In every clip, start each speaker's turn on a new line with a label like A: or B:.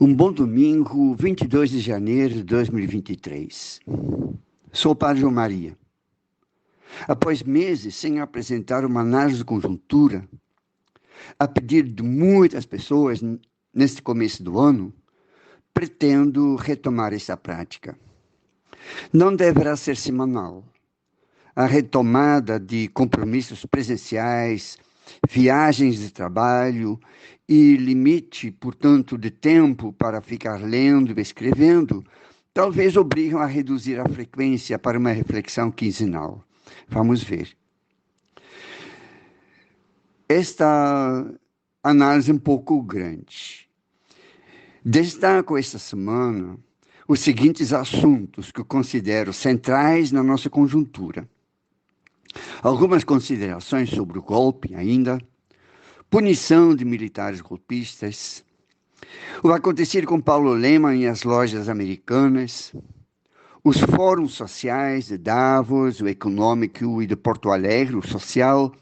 A: Um bom domingo, 22 de janeiro de 2023. Sou o Padre João Maria. Após meses sem apresentar uma análise de conjuntura, a pedido de muitas pessoas neste começo do ano, pretendo retomar esta prática. Não deverá ser semanal. A retomada de compromissos presenciais, viagens de trabalho e limite, portanto, de tempo para ficar lendo e escrevendo, talvez obriguem a reduzir a frequência para uma reflexão quinzenal. Vamos ver. Esta análise é um pouco grande. Destaco esta semana os seguintes assuntos que eu considero centrais na nossa conjuntura. Algumas considerações sobre o golpe ainda, punição de militares golpistas, o acontecido com Paulo Lemann e as lojas americanas, os fóruns sociais de Davos, o econômico e de Porto Alegre, o social,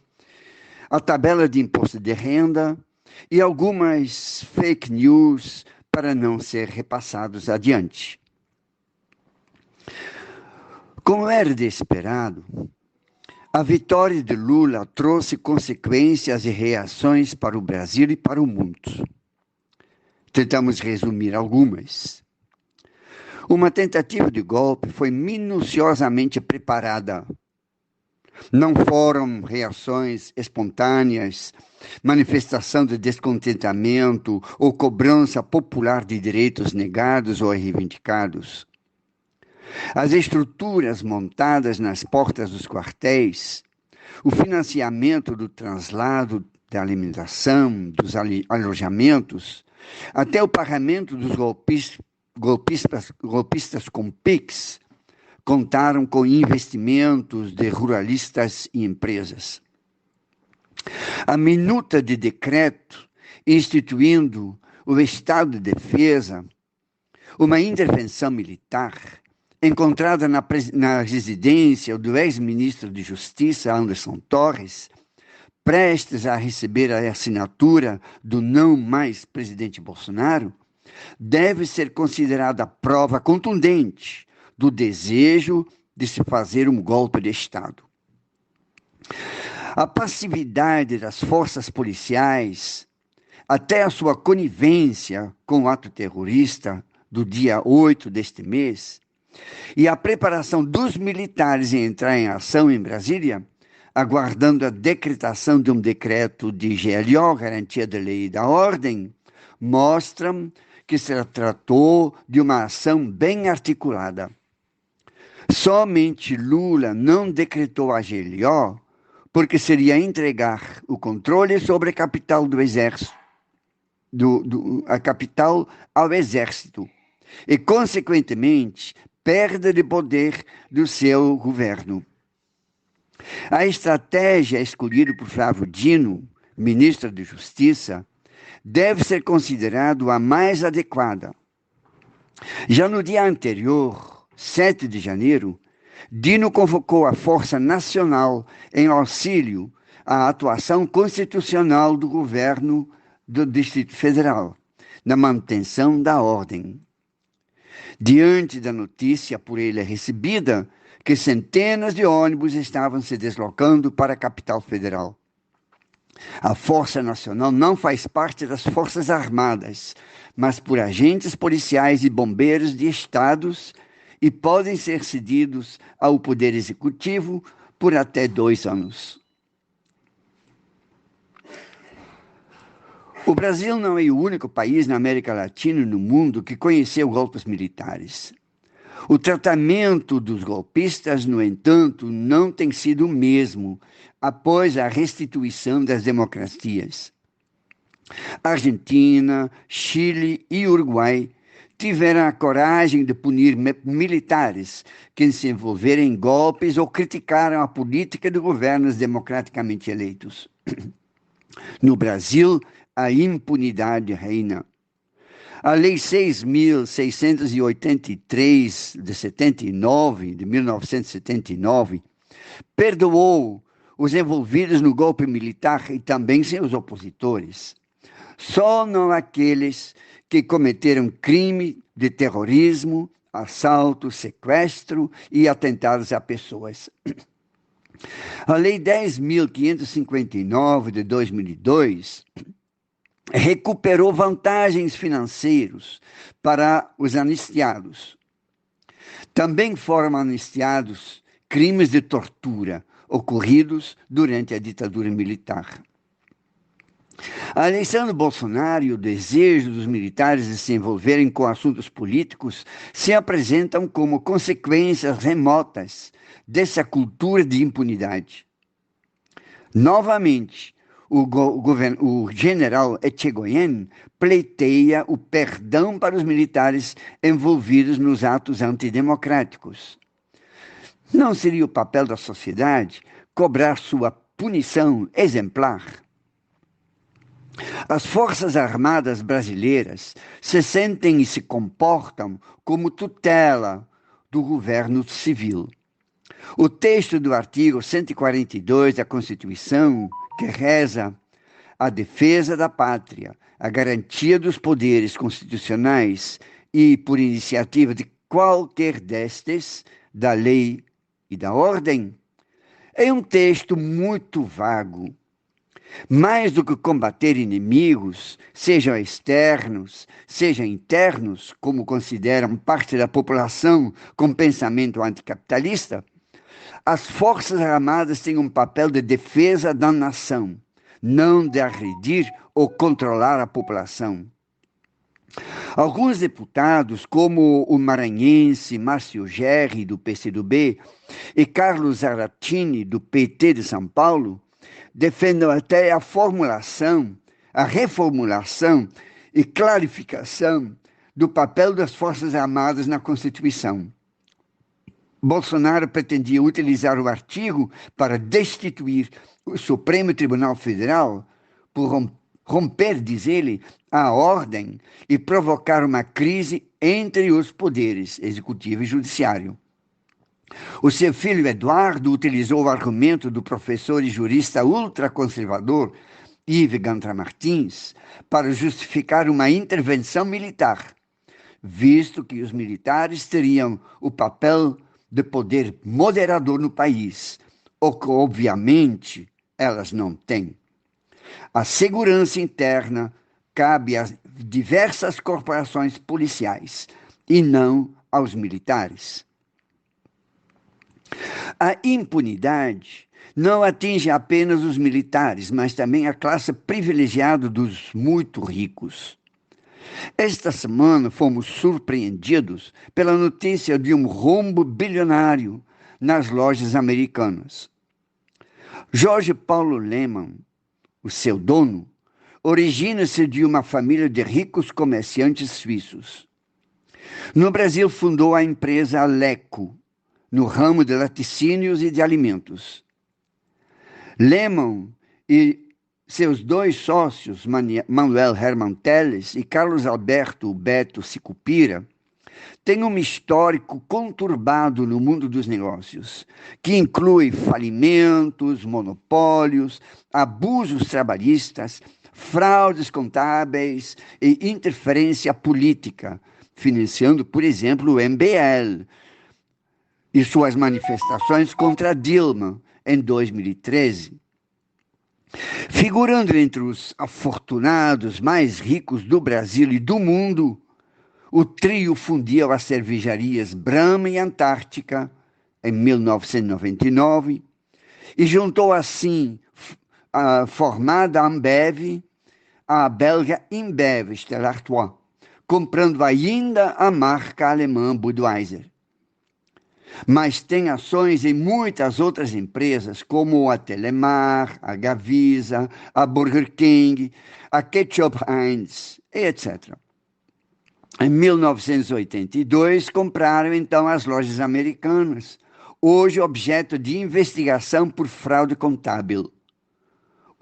A: a tabela de imposto de renda e algumas fake news para não ser repassados adiante. Como era de esperado, a vitória de Lula trouxe consequências e reações para o Brasil e para o mundo. Tentamos resumir algumas. Uma tentativa de golpe foi minuciosamente preparada. Não foram reações espontâneas, manifestação de descontentamento ou cobrança popular de direitos negados ou reivindicados. As estruturas montadas nas portas dos quartéis, o financiamento do translado da alimentação, dos alojamentos, até o pagamento dos golpistas com PIX, contaram com investimentos de ruralistas e empresas. A minuta de decreto instituindo o estado de defesa, uma intervenção militar, encontrada na residência do ex-ministro de Justiça, Anderson Torres, prestes a receber a assinatura do não mais presidente Bolsonaro, deve ser considerada prova contundente do desejo de se fazer um golpe de Estado. A passividade das forças policiais, até a sua conivência com o ato terrorista do dia 8 deste mês, e a preparação dos militares em entrar em ação em Brasília, aguardando a decretação de um decreto de GLO, Garantia da Lei e da Ordem, mostram que se tratou de uma ação bem articulada. Somente Lula não decretou a GLO porque seria entregar o controle sobre a capital do Exército, a capital ao Exército, e, consequentemente, perda de poder do seu governo. A estratégia escolhida por Flávio Dino, ministro da Justiça, deve ser considerada a mais adequada. Já no dia anterior, 7 de janeiro, Dino convocou a Força Nacional em auxílio à atuação constitucional do governo do Distrito Federal, na manutenção da ordem. Diante da notícia por ele recebida, que centenas de ônibus estavam se deslocando para a capital federal. A Força Nacional não faz parte das Forças Armadas, mas por agentes policiais e bombeiros de estados e podem ser cedidos ao Poder Executivo por até 2 anos. O Brasil não é o único país na América Latina e no mundo que conheceu golpes militares. O tratamento dos golpistas, no entanto, não tem sido o mesmo após a restituição das democracias. Argentina, Chile e Uruguai tiveram a coragem de punir militares que se envolveram em golpes ou criticaram a política de governos democraticamente eleitos. No Brasil, a impunidade reina. A Lei 6.683 de 1979, perdoou os envolvidos no golpe militar e também seus opositores. Só não aqueles que cometeram crime de terrorismo, assalto, sequestro e atentados a pessoas. A Lei 10.559 de 2002 recuperou vantagens financeiras para os anistiados. Também foram anistiados crimes de tortura ocorridos durante a ditadura militar. A eleição do Bolsonaro e o desejo dos militares de se envolverem com assuntos políticos se apresentam como consequências remotas dessa cultura de impunidade. Novamente, o general Etchegoyen pleiteia o perdão para os militares envolvidos nos atos antidemocráticos. Não seria o papel da sociedade cobrar sua punição exemplar? As Forças Armadas brasileiras se sentem e se comportam como tutela do governo civil. O texto do artigo 142 da Constituição, que reza a defesa da pátria, a garantia dos poderes constitucionais e, por iniciativa de qualquer destes, da lei e da ordem, é um texto muito vago. Mais do que combater inimigos, sejam externos, sejam internos, como consideram parte da população com pensamento anticapitalista, as Forças Armadas têm um papel de defesa da nação, não de agredir ou controlar a população. Alguns deputados, como o maranhense Márcio Gerri, do PCdoB, e Carlos Zaratini, do PT de São Paulo, defendem até a reformulação e clarificação do papel das Forças Armadas na Constituição. Bolsonaro pretendia utilizar o artigo para destituir o Supremo Tribunal Federal por romper, diz ele, a ordem e provocar uma crise entre os poderes executivo e judiciário. O seu filho Eduardo utilizou o argumento do professor e jurista ultraconservador Yves Gantra Martins para justificar uma intervenção militar, visto que os militares teriam o papel de poder moderador no país, o que, obviamente, elas não têm. A segurança interna cabe às diversas corporações policiais e não aos militares. A impunidade não atinge apenas os militares, mas também a classe privilegiada dos muito ricos. Esta semana fomos surpreendidos pela notícia de um rombo bilionário nas lojas americanas. Jorge Paulo Lemann, o seu dono, origina-se de uma família de ricos comerciantes suíços. No Brasil, fundou a empresa Aleco, no ramo de laticínios e de alimentos. Lemann e seus dois sócios, Manuel Hermann Telles e Carlos Alberto Beto Sicupira, têm um histórico conturbado no mundo dos negócios, que inclui falimentos, monopólios, abusos trabalhistas, fraudes contábeis e interferência política, financiando, por exemplo, o MBL e suas manifestações contra Dilma em 2013. Figurando entre os afortunados mais ricos do Brasil e do mundo, o trio fundiu as cervejarias Brahma e Antártica em 1999 e juntou assim a formada Ambev à belga InBev Stella Artois, comprando ainda a marca alemã Budweiser. Mas tem ações em muitas outras empresas, como a Telemar, a Gavisa, a Burger King, a Ketchup Heinz, etc. Em 1982, compraram então as lojas americanas, hoje objeto de investigação por fraude contábil.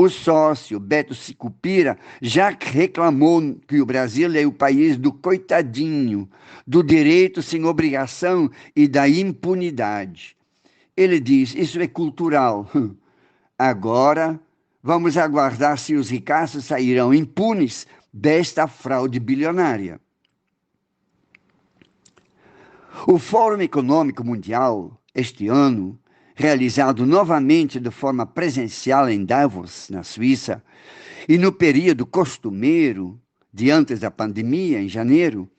A: O sócio, Beto Sicupira, já reclamou que o Brasil é o país do coitadinho, do direito sem obrigação e da impunidade. Ele diz, isso é cultural. Agora, Vamos aguardar se os ricaços sairão impunes desta fraude bilionária. O Fórum Econômico Mundial, este ano, realizado novamente de forma presencial em Davos, na Suíça, e no período costumeiro de antes da pandemia, em janeiro,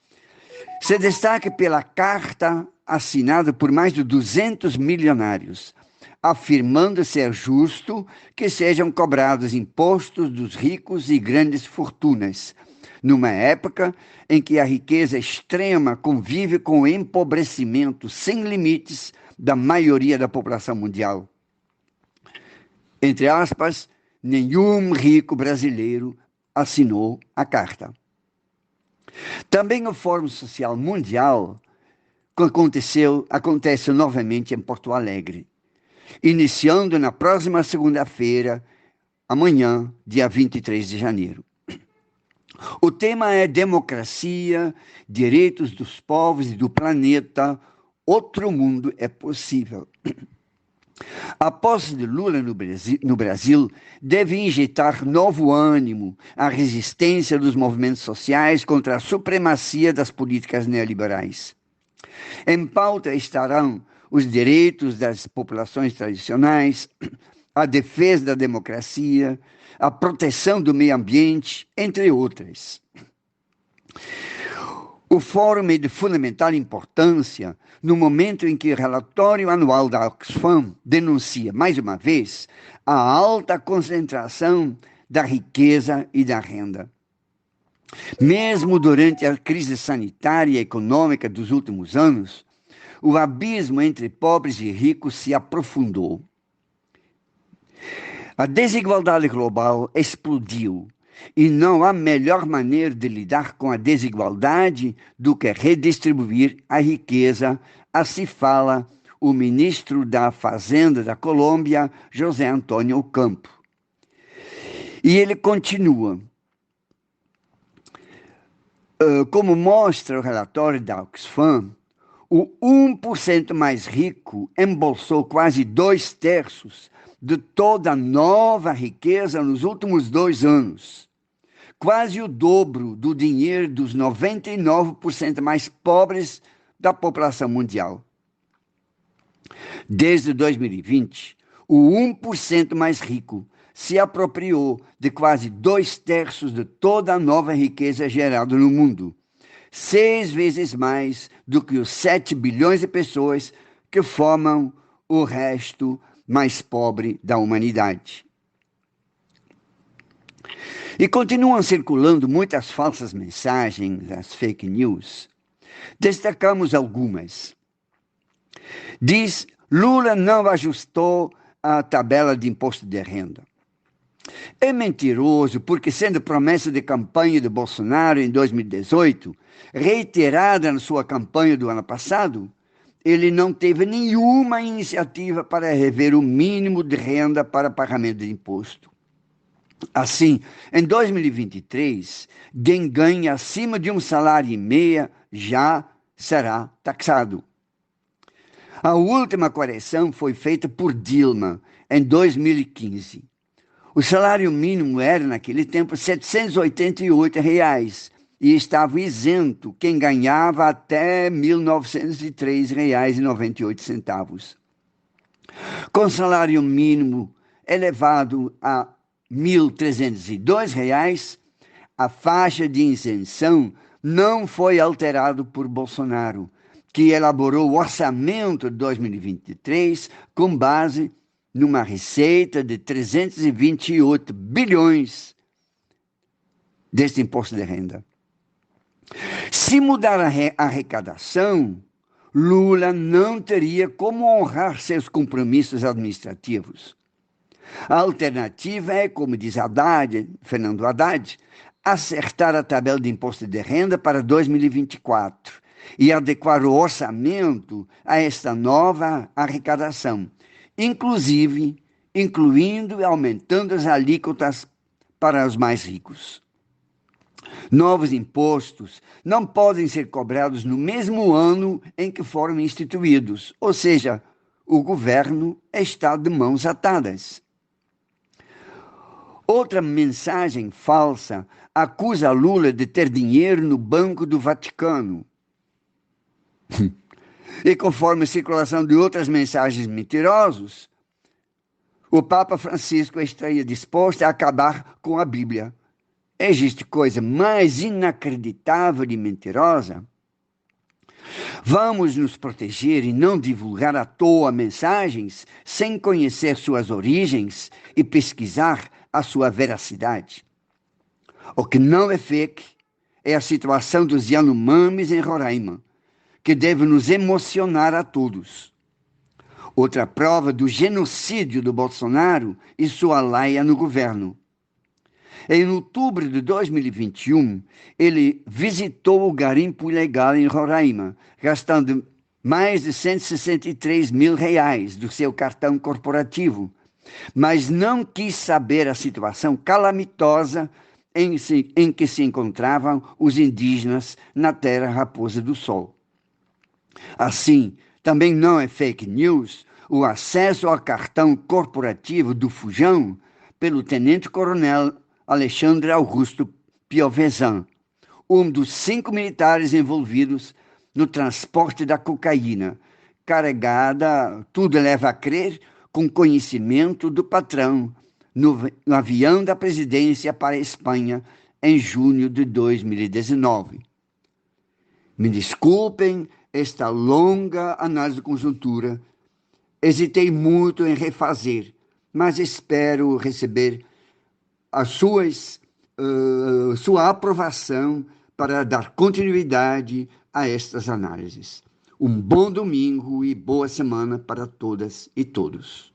A: se destaca pela carta assinada por mais de 200 milionários, afirmando ser justo que sejam cobrados impostos dos ricos e grandes fortunas, numa época em que a riqueza extrema convive com o empobrecimento sem limites da maioria da população mundial. Entre aspas, nenhum rico brasileiro assinou a carta. Também o Fórum Social Mundial acontece novamente em Porto Alegre, iniciando na próxima segunda-feira, amanhã, dia 23 de janeiro. O tema é democracia, direitos dos povos e do planeta, outro mundo é possível. A posse de Lula no Brasil deve injetar novo ânimo à resistência dos movimentos sociais contra a supremacia das políticas neoliberais. Em pauta estarão os direitos das populações tradicionais, a defesa da democracia, a proteção do meio ambiente, entre outras. O fórum é de fundamental importância no momento em que o relatório anual da Oxfam denuncia, mais uma vez, a alta concentração da riqueza e da renda. Mesmo durante a crise sanitária e econômica dos últimos anos, o abismo entre pobres e ricos se aprofundou. A desigualdade global explodiu e não há melhor maneira de lidar com a desigualdade do que redistribuir a riqueza, assim fala o ministro da Fazenda da Colômbia, José Antônio Ocampo. E ele continua. Como mostra o relatório da Oxfam, o 1% mais rico embolsou quase 2/3 de toda a nova riqueza nos últimos 2 anos. Quase o dobro do dinheiro dos 99% mais pobres da população mundial. Desde 2020, o 1% mais rico se apropriou de quase 2/3 de toda a nova riqueza gerada no mundo, 6 vezes mais do que os 7 bilhões de pessoas que formam o resto mais pobre da humanidade. E continuam circulando muitas falsas mensagens, as fake news. Destacamos algumas. Diz, Lula não ajustou a tabela de imposto de renda. É mentiroso porque, sendo promessa de campanha de Bolsonaro em 2018, reiterada na sua campanha do ano passado, ele não teve nenhuma iniciativa para rever o mínimo de renda para pagamento de imposto. Assim, em 2023, quem ganha acima de 1,5 salário já será taxado. A última correção foi feita por Dilma, em 2015. O salário mínimo era, naquele tempo, R$ 788 e estava isento quem ganhava até R$ 1.903,98. Com salário mínimo elevado a R$ 1.302, a faixa de isenção não foi alterada por Bolsonaro, que elaborou o orçamento de 2023 com base numa receita de 328 bilhões deste imposto de renda. Se mudar a arrecadação, Lula não teria como honrar seus compromissos administrativos. A alternativa é, como diz Fernando Haddad, acertar a tabela de imposto de renda para 2024 e adequar o orçamento a esta nova arrecadação, incluindo e aumentando as alíquotas para os mais ricos. Novos impostos não podem ser cobrados no mesmo ano em que foram instituídos, ou seja, o governo está de mãos atadas. Outra mensagem falsa acusa Lula de ter dinheiro no Banco do Vaticano. E conforme a circulação de outras mensagens mentirosas, o Papa Francisco estaria disposto a acabar com a Bíblia. Existe coisa mais inacreditável e mentirosa? Vamos nos proteger e não divulgar à toa mensagens sem conhecer suas origens e pesquisar a sua veracidade. O que não é fake é a situação dos Yanomamis em Roraima, que deve nos emocionar a todos. Outra prova do genocídio do Bolsonaro e sua laia no governo. Em outubro de 2021, ele visitou o garimpo ilegal em Roraima, gastando mais de R$163 mil do seu cartão corporativo, mas não quis saber a situação calamitosa em que se encontravam os indígenas na terra Raposa do Sol. Assim, também não é fake news o acesso ao cartão corporativo do Fujão pelo tenente-coronel Alexandre Augusto Piovesan, um dos 5 militares envolvidos no transporte da cocaína, carregada, tudo leva a crer, com conhecimento do patrão, no avião da presidência para a Espanha em junho de 2019. Me desculpem esta longa análise de conjuntura. Hesitei muito em refazer, mas espero receber a sua aprovação para dar continuidade a estas análises. Um bom domingo e boa semana para todas e todos.